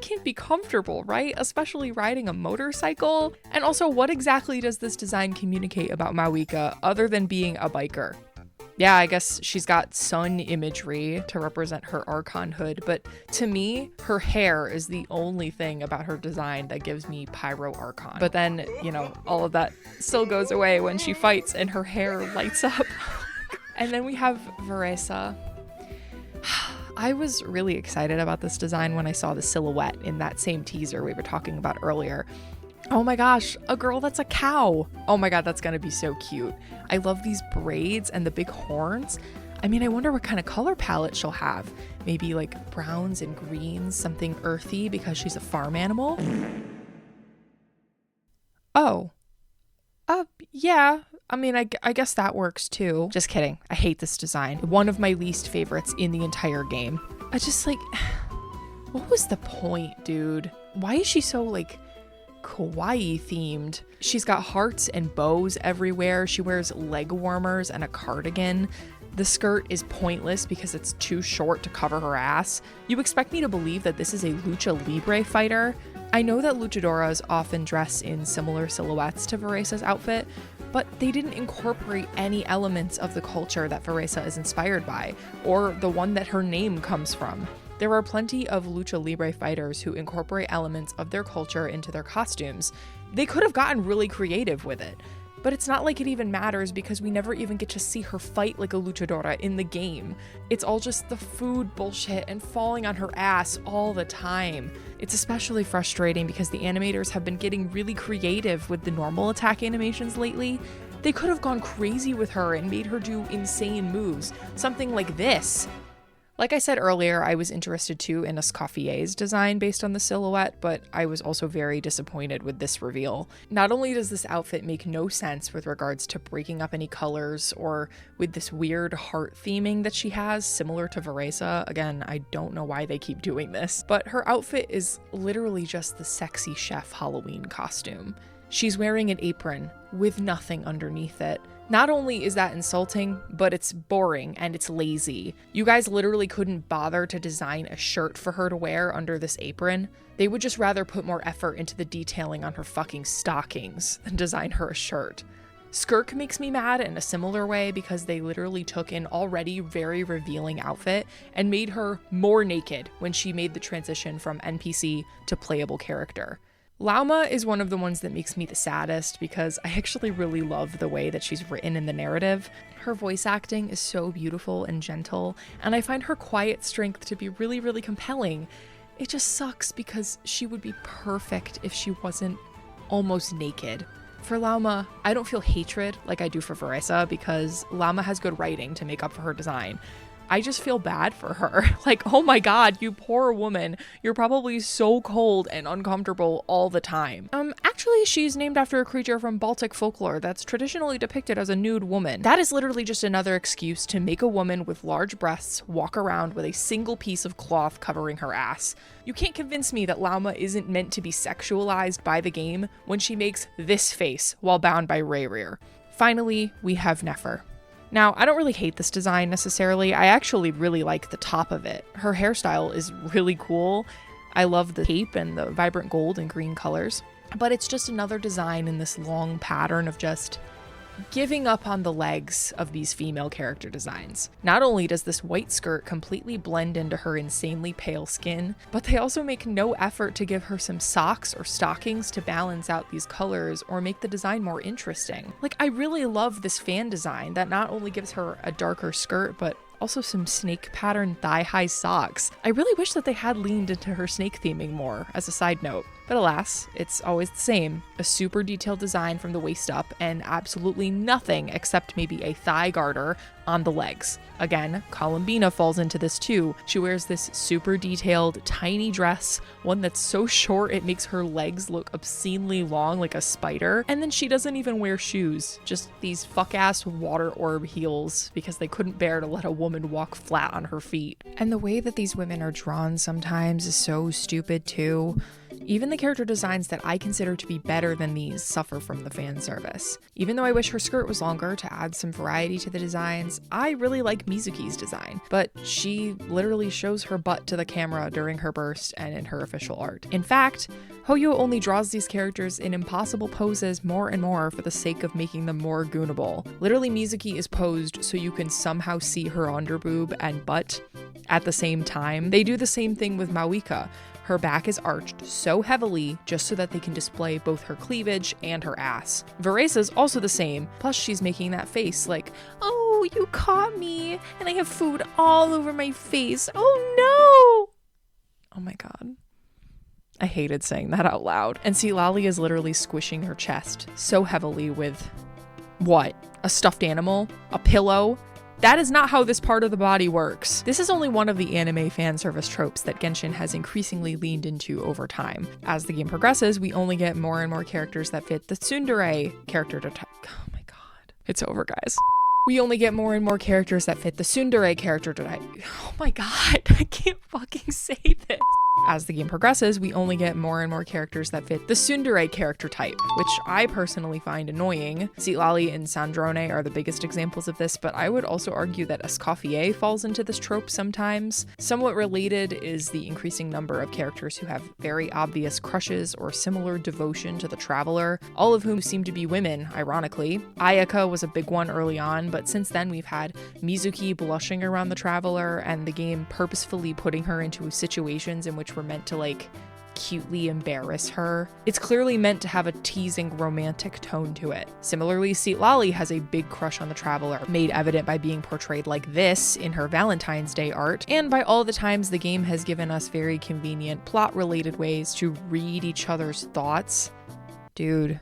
Speaker 1: can't be comfortable, right? Especially riding a motorcycle. And also, what exactly does this design communicate about Mawika other than being a biker? Yeah, I guess she's got sun imagery to represent her Archon hood, but to me, her hair is the only thing about her design that gives me Pyro Archon. But then, all of that still goes away when she fights and her hair lights up. And then we have Veresa. I was really excited about this design when I saw the silhouette in that same teaser we were talking about earlier. Oh my gosh, a girl that's a cow. Oh my god, that's gonna be so cute. I love these braids and the big horns. I mean, I wonder what kind of color palette she'll have. Maybe like browns and greens, something earthy because she's a farm animal. Oh. Yeah. I mean, I guess that works too. Just kidding. I hate this design. One of my least favorites in the entire game. I just what was the point, dude? Why is she so kawaii themed? She's got hearts and bows everywhere. She wears leg warmers and a cardigan. The skirt is pointless because it's too short to cover her ass. You expect me to believe that this is a lucha libre fighter? I know that luchadoras often dress in similar silhouettes to Veresa's outfit, but they didn't incorporate any elements of the culture that Veresa is inspired by, or the one that her name comes from. There are plenty of lucha libre fighters who incorporate elements of their culture into their costumes. They could have gotten really creative with it, but it's not like it even matters because we never even get to see her fight like a luchadora in the game. It's all just the food bullshit and falling on her ass all the time. It's especially frustrating because the animators have been getting really creative with the normal attack animations lately. They could have gone crazy with her and made her do insane moves, something like this. Like I said earlier, I was interested too in Escoffier's design based on the silhouette, but I was also very disappointed with this reveal. Not only does this outfit make no sense with regards to breaking up any colors or with this weird heart theming that she has, similar to Veresa. Again, I don't know why they keep doing this, but her outfit is literally just the sexy chef Halloween costume. She's wearing an apron with nothing underneath it. Not only is that insulting, but it's boring and it's lazy. You guys literally couldn't bother to design a shirt for her to wear under this apron. They would just rather put more effort into the detailing on her fucking stockings than design her a shirt. Skirk makes me mad in a similar way because they literally took an already very revealing outfit and made her more naked when she made the transition from NPC to playable character. Lauma is one of the ones that makes me the saddest because I actually really love the way that she's written in the narrative. Her voice acting is so beautiful and gentle, and I find her quiet strength to be really, really compelling. It just sucks because she would be perfect if she wasn't almost naked. For Lauma, I don't feel hatred like I do for Veresa because Lauma has good writing to make up for her design. I just feel bad for her. Like, oh my god, you poor woman. You're probably so cold and uncomfortable all the time. Actually, she's named after a creature from Baltic folklore that's traditionally depicted as a nude woman. That is literally just another excuse to make a woman with large breasts walk around with a single piece of cloth covering her ass. You can't convince me that Lauma isn't meant to be sexualized by the game when she makes this face while bound by Rayrir. Finally, we have Nefer. Now, I don't really hate this design necessarily. I actually really like the top of it. Her hairstyle is really cool. I love the cape and the vibrant gold and green colors. But it's just another design in this long pattern of just giving up on the legs of these female character designs. Not only does this white skirt completely blend into her insanely pale skin, but they also make no effort to give her some socks or stockings to balance out these colors or make the design more interesting. Like, I really love this fan design that not only gives her a darker skirt, but also some snake pattern thigh-high socks. I really wish that they had leaned into her snake theming more, as a side note. But alas, it's always the same. A super detailed design from the waist up and absolutely nothing except maybe a thigh garter on the legs. Again, Columbina falls into this too. She wears this super detailed, tiny dress, one that's so short it makes her legs look obscenely long like a spider. And then she doesn't even wear shoes, just these fuck-ass water orb heels because they couldn't bear to let a woman walk flat on her feet. And the way that these women are drawn sometimes is so stupid too. Even the character designs that I consider to be better than these suffer from the fan service. Even though I wish her skirt was longer to add some variety to the designs, I really like Mizuki's design, but she literally shows her butt to the camera during her burst and in her official art. In fact, Hoyo only draws these characters in impossible poses more and more for the sake of making them more goonable. Literally, Mizuki is posed so you can somehow see her underboob and butt at the same time. They do the same thing with Mawika. Her back is arched so heavily just so that they can display both her cleavage and her ass. Veresa's also the same, plus she's making that face like, oh, you caught me, and I have food all over my face, oh no! Oh my god. I hated saying that out loud. And Citlali is literally squishing her chest so heavily with, what? A stuffed animal? A pillow? That is not how this part of the body works. This is only one of the anime fan service tropes that Genshin has increasingly leaned into over time. As the game progresses, we only get more and more characters that fit the tsundere character type. Oh my god. It's over, guys. We only get more and more characters that fit the tsundere character type. Oh my god, I can't fucking say this. As the game progresses, we only get more and more characters that fit the tsundere character type, which I personally find annoying. Citlali and Sandrone are the biggest examples of this, but I would also argue that Escoffier falls into this trope sometimes. Somewhat related is the increasing number of characters who have very obvious crushes or similar devotion to the Traveler, all of whom seem to be women, ironically. Ayaka was a big one early on, but since then we've had Mizuki blushing around the Traveler and the game purposefully putting her into situations in which were meant to like cutely embarrass her. It's clearly meant to have a teasing romantic tone to it. Similarly, Citlali has a big crush on the Traveler, made evident by being portrayed like this in her Valentine's Day art, and by all the times the game has given us very convenient plot-related ways to read each other's thoughts. Dude,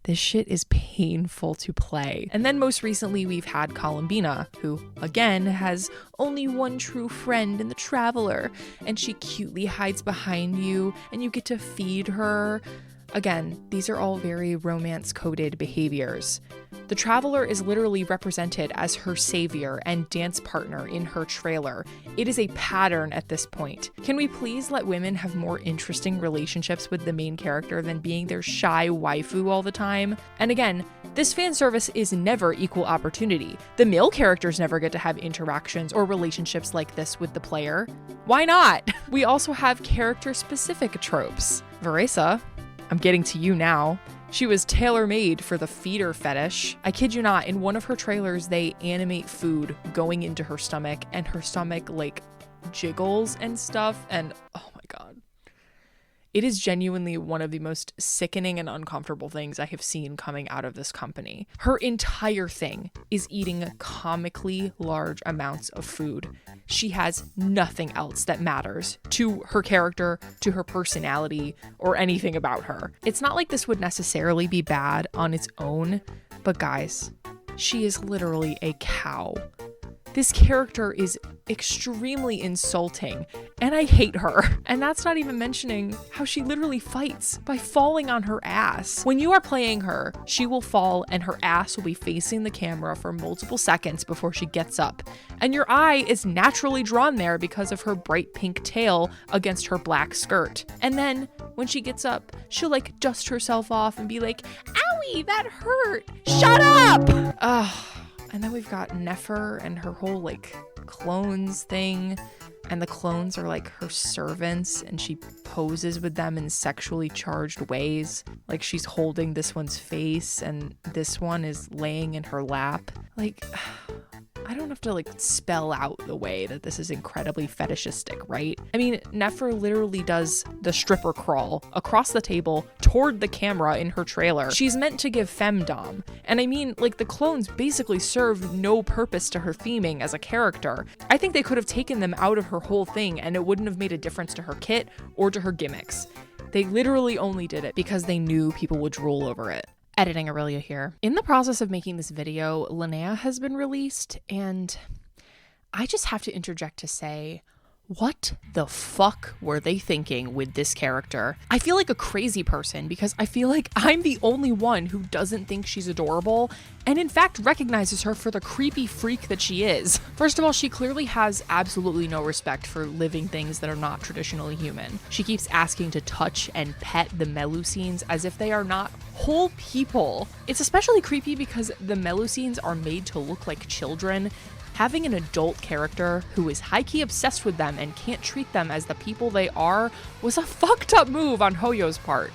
Speaker 1: this shit is painful to play. And then most recently we've had Columbina, who again has only one true friend in the Traveler, and she cutely hides behind you and you get to feed her. Again, these are all very romance-coded behaviors. The Traveler is literally represented as her savior and dance partner in her trailer. It is a pattern at this point. Can we please let women have more interesting relationships with the main character than being their shy waifu all the time? And again, this fan service is never equal opportunity. The male characters never get to have interactions or relationships like this with the player. Why not? We also have character-specific tropes. Veresa, I'm getting to you now. She was tailor-made for the feeder fetish. I kid you not, in one of her trailers, they animate food going into her stomach, and her stomach, like, jiggles and stuff, and oh my god. It is genuinely one of the most sickening and uncomfortable things I have seen coming out of this company. Her entire thing is eating comically large amounts of food. She has nothing else that matters to her character, to her personality, or anything about her. It's not like this would necessarily be bad on its own, but guys, she is literally a cow. This character is extremely insulting, and I hate her. And that's not even mentioning how she literally fights by falling on her ass. When you are playing her, she will fall and her ass will be facing the camera for multiple seconds before she gets up. And your eye is naturally drawn there because of her bright pink tail against her black skirt. And then when she gets up, she'll like dust herself off and be like, "Owie, that hurt. Shut up!" Ugh. And then we've got Nefer and her whole like clones thing. And the clones are like her servants and she poses with them in sexually charged ways. Like she's holding this one's face and this one is laying in her lap. Like, I don't have to like spell out the way that this is incredibly fetishistic, right? I mean, Nefer literally does the stripper crawl across the table toward the camera in her trailer. She's meant to give femdom. And I mean, like the clones basically serve no purpose to her theming as a character. I think they could have taken them out of her whole thing and it wouldn't have made a difference to her kit or to her gimmicks. They literally only did it because they knew people would drool over it. Editing Aurelia here. In the process of making this video, Linnea has been released, and I just have to interject to say, what the fuck were they thinking with this character? I feel like a crazy person because I feel like I'm the only one who doesn't think she's adorable and in fact recognizes her for the creepy freak that she is. First of all, she clearly has absolutely no respect for living things that are not traditionally human. She keeps asking to touch and pet the Melusines as if they are not whole people. It's especially creepy because the Melusines are made to look like children. Having an adult character who is high-key obsessed with them and can't treat them as the people they are was a fucked up move on Hoyo's part.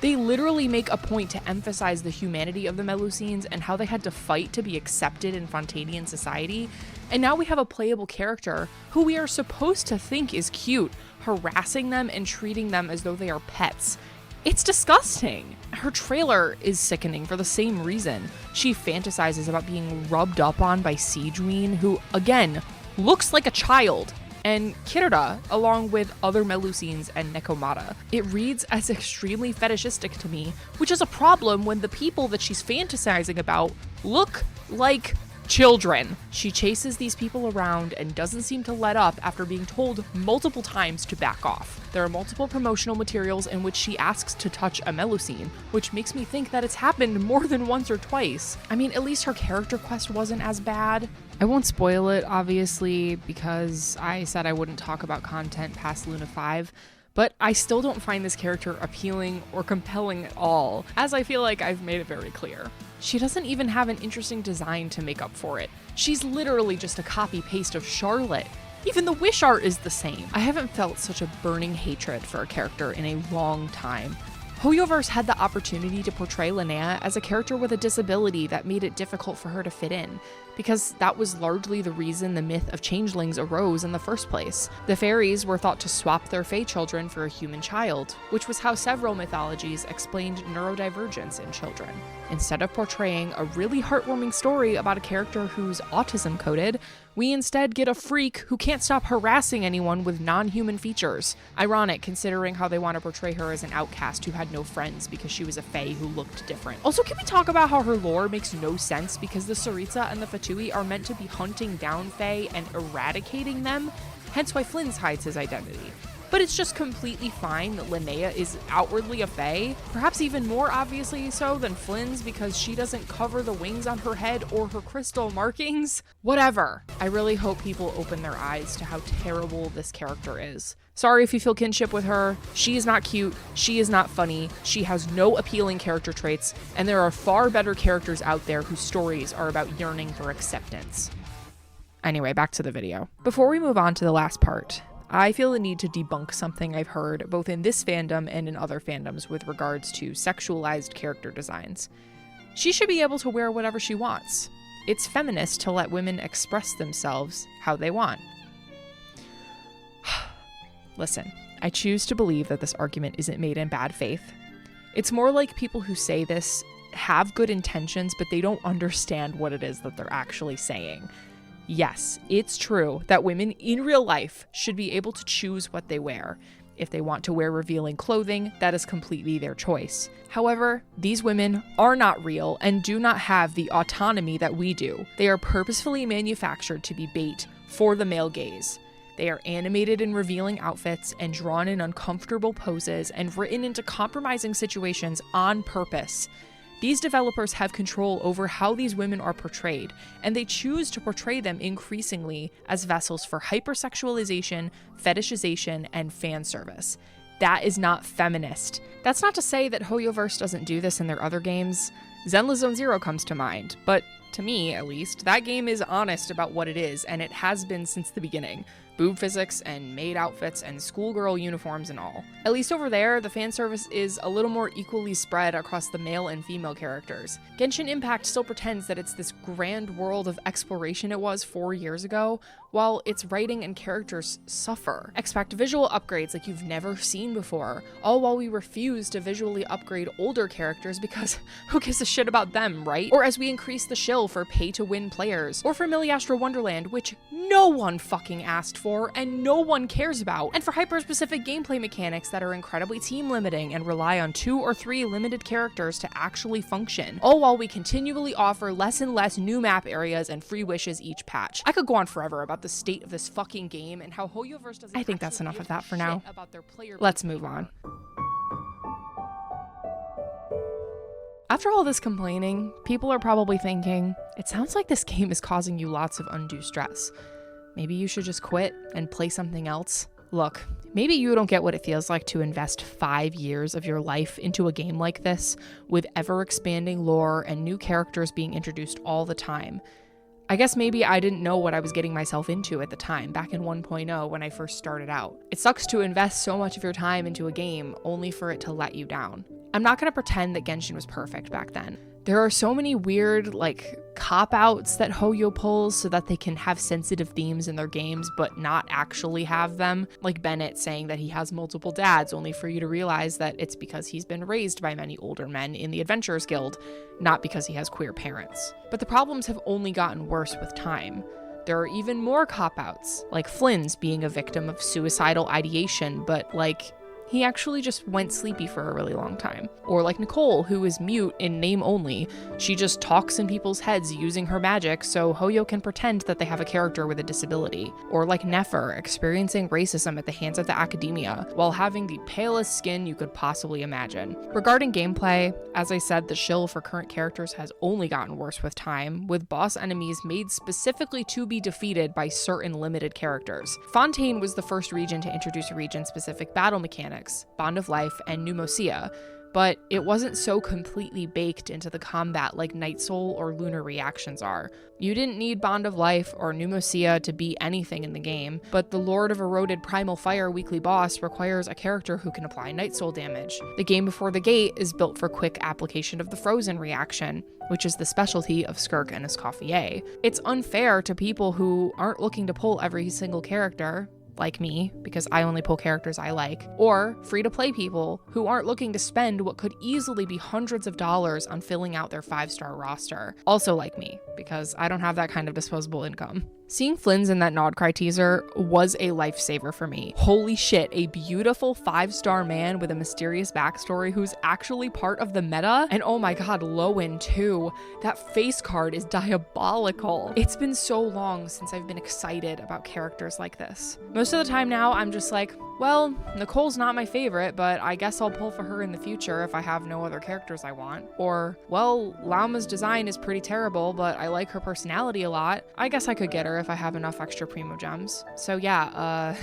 Speaker 1: They literally make a point to emphasize the humanity of the Melusines and how they had to fight to be accepted in Fontanian society. And now we have a playable character who we are supposed to think is cute, harassing them and treating them as though they are pets. It's disgusting. Her trailer is sickening for the same reason. She fantasizes about being rubbed up on by Sigewinne, who, again, looks like a child, and Kirra, along with other Melusines and Nekomata. It reads as extremely fetishistic to me, which is a problem when the people that she's fantasizing about look like children. She chases these people around and doesn't seem to let up after being told multiple times to back off. There are multiple promotional materials in which she asks to touch a Melusine, which makes me think that it's happened more than once or twice. I mean, at least her character quest wasn't as bad. I won't spoil it, obviously, because I said I wouldn't talk about content past Luna 5, but I still don't find this character appealing or compelling at all, as I feel like I've made it very clear. She doesn't even have an interesting design to make up for it. She's literally just a copy-paste of Charlotte. Even the wish art is the same. I haven't felt such a burning hatred for a character in a long time. Hoyoverse had the opportunity to portray Linnea as a character with a disability that made it difficult for her to fit in, because that was largely the reason the myth of changelings arose in the first place. The fairies were thought to swap their fae children for a human child, which was how several mythologies explained neurodivergence in children. Instead of portraying a really heartwarming story about a character who's autism-coded, we instead get a freak who can't stop harassing anyone with non-human features. Ironic, considering how they want to portray her as an outcast who had no friends because she was a fae who looked different. Also, can we talk about how her lore makes no sense because the Tsaritsa and the Fatui are meant to be hunting down fae and eradicating them, hence why Flynn's hides his identity. But it's just completely fine that Linnea is outwardly a fae, perhaps even more obviously so than Flynn's because she doesn't cover the wings on her head or her crystal markings. Whatever. I really hope people open their eyes to how terrible this character is. Sorry if you feel kinship with her. She is not cute, she is not funny, she has no appealing character traits, and there are far better characters out there whose stories are about yearning for acceptance. Anyway, back to the video. Before we move on to the last part, I feel the need to debunk something I've heard both in this fandom and in other fandoms with regards to sexualized character designs. She should be able to wear whatever she wants. It's feminist to let women express themselves how they want. Listen, I choose to believe that this argument isn't made in bad faith. It's more like people who say this have good intentions, but they don't understand what it is that they're actually saying. Yes, it's true that women in real life should be able to choose what they wear. If they want to wear revealing clothing, that is completely their choice. However, these women are not real and do not have the autonomy that we do. They are purposefully manufactured to be bait for the male gaze. They are animated in revealing outfits and drawn in uncomfortable poses and written into compromising situations on purpose. These developers have control over how these women are portrayed, and they choose to portray them increasingly as vessels for hypersexualization, fetishization, and fan service. That is not feminist. That's not to say that HoYoverse doesn't do this in their other games. Zenless Zone Zero comes to mind, but to me, at least, that game is honest about what it is, and it has been since the beginning. Boob physics and maid outfits and schoolgirl uniforms and all. At least over there, the fan service is a little more equally spread across the male and female characters. Genshin Impact still pretends that it's this grand world of exploration it was 4 years ago, while its writing and characters suffer. Expect visual upgrades like you've never seen before, all while we refuse to visually upgrade older characters because who gives a shit about them, right? Or as we increase the shill for pay-to-win players, or for Millie Astro Wonderland, which no one fucking asked for and no one cares about, and for hyper-specific gameplay mechanics that are incredibly team-limiting and rely on 2 or 3 limited characters to actually function, all while we continually offer less and less new map areas and free wishes each patch. I could go on forever about the state of this fucking game and how HoYoverse doesn't. I think that's enough of that for now. Let's move on. After all this complaining, people are probably thinking, it sounds like this game is causing you lots of undue stress. Maybe you should just quit and play something else. Look, maybe you don't get what it feels like to invest 5 years of your life into a game like this, with ever-expanding lore and new characters being introduced all the time. I guess maybe I didn't know what I was getting myself into at the time, back in 1.0 when I first started out. It sucks to invest so much of your time into a game only for it to let you down. I'm not going to pretend that Genshin was perfect back then. There are so many weird, cop-outs that Hoyo pulls so that they can have sensitive themes in their games but not actually have them. Like Bennett saying that he has multiple dads, only for you to realize that it's because he's been raised by many older men in the Adventurers Guild, not because he has queer parents. But the problems have only gotten worse with time. There are even more cop-outs, like Flynn's being a victim of suicidal ideation, but he actually just went sleepy for a really long time. Or like Nicole, who is mute in name only. She just talks in people's heads using her magic so Hoyo can pretend that they have a character with a disability. Or like Nefer, experiencing racism at the hands of the academia, while having the palest skin you could possibly imagine. Regarding gameplay, as I said, the shill for current characters has only gotten worse with time, with boss enemies made specifically to be defeated by certain limited characters. Fontaine was the first region to introduce a region-specific battle mechanic, Bond of Life, and Pneumocia, but it wasn't so completely baked into the combat like Night Soul or Lunar Reactions are. You didn't need Bond of Life or Pneumocia to beat anything in the game, but the Lord of Eroded Primal Fire weekly boss requires a character who can apply Night Soul damage. The Game Before the Gate is built for quick application of the Frozen reaction, which is the specialty of Skirk and Escoffier. It's unfair to people who aren't looking to pull every single character, like me, because I only pull characters I like, or free-to-play people who aren't looking to spend what could easily be hundreds of dollars on filling out their 5-star roster, also like me, because I don't have that kind of disposable income. Seeing Flynn's in that Nodcry teaser was a lifesaver for me. Holy shit, a beautiful 5-star man with a mysterious backstory who's actually part of the meta, and oh my god, Lowen too. That face card is diabolical. It's been so long since I've been excited about characters like this. Most of the time now, I'm just like, well, Nicole's not my favorite, but I guess I'll pull for her in the future if I have no other characters I want. Or, well, Lauma's design is pretty terrible, but I like her personality a lot. I guess I could get her if I have enough extra Primo Gems. So yeah,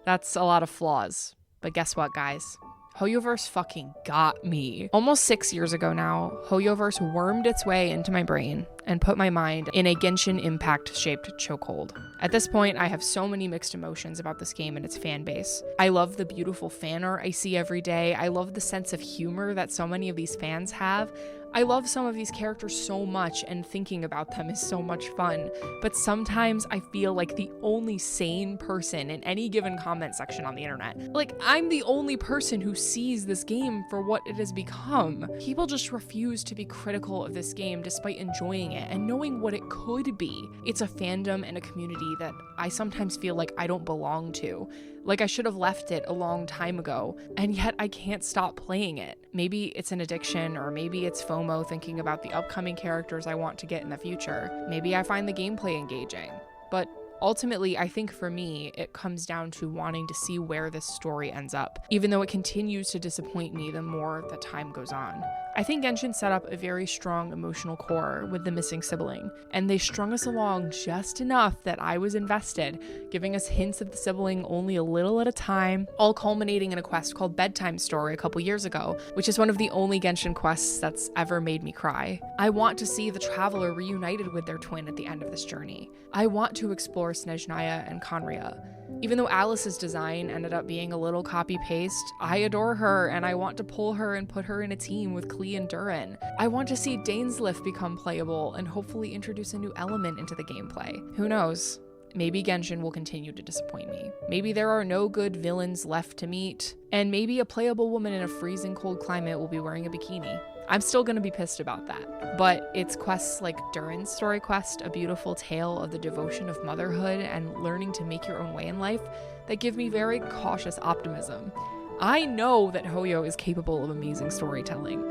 Speaker 1: that's a lot of flaws. But guess what, guys? HoYoverse fucking got me. Almost 6 years ago now, HoYoverse wormed its way into my brain and put my mind in a Genshin Impact-shaped chokehold. At this point, I have so many mixed emotions about this game and its fan base. I love the beautiful fan art I see every day. I love the sense of humor that so many of these fans have. I love some of these characters so much, and thinking about them is so much fun, but sometimes I feel like the only sane person in any given comment section on the internet. Like, I'm the only person who sees this game for what it has become. People just refuse to be critical of this game despite enjoying it and knowing what it could be. It's a fandom and a community that I sometimes feel like I don't belong to. Like I should have left it a long time ago, and yet I can't stop playing it. Maybe it's an addiction, or maybe it's FOMO thinking about the upcoming characters I want to get in the future. Maybe I find the gameplay engaging. But ultimately, I think for me, it comes down to wanting to see where this story ends up, even though it continues to disappoint me the more that time goes on. I think Genshin set up a very strong emotional core with the missing sibling, and they strung us along just enough that I was invested, giving us hints of the sibling only a little at a time, all culminating in a quest called Bedtime Story a couple years ago, which is one of the only Genshin quests that's ever made me cry. I want to see the Traveler reunited with their twin at the end of this journey. I want to explore Snezhnaya and Khaenri'ah. Even though Alice's design ended up being a little copy-paste, I adore her, and I want to pull her and put her in a team with Klee and Durin. I want to see Dainsleif become playable and hopefully introduce a new element into the gameplay. Who knows? Maybe Genshin will continue to disappoint me. Maybe there are no good villains left to meet, and maybe a playable woman in a freezing cold climate will be wearing a bikini. I'm still gonna be pissed about that. But it's quests like Durin's story quest, a beautiful tale of the devotion of motherhood and learning to make your own way in life, that give me very cautious optimism. I know that Hoyo is capable of amazing storytelling.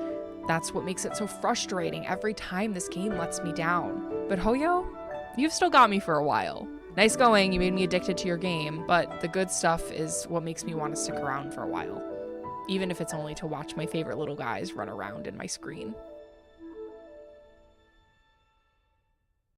Speaker 1: That's what makes it so frustrating every time this game lets me down. But Hoyo, you've still got me for a while. Nice going, you made me addicted to your game, but the good stuff is what makes me want to stick around for a while. Even if it's only to watch my favorite little guys run around in my screen.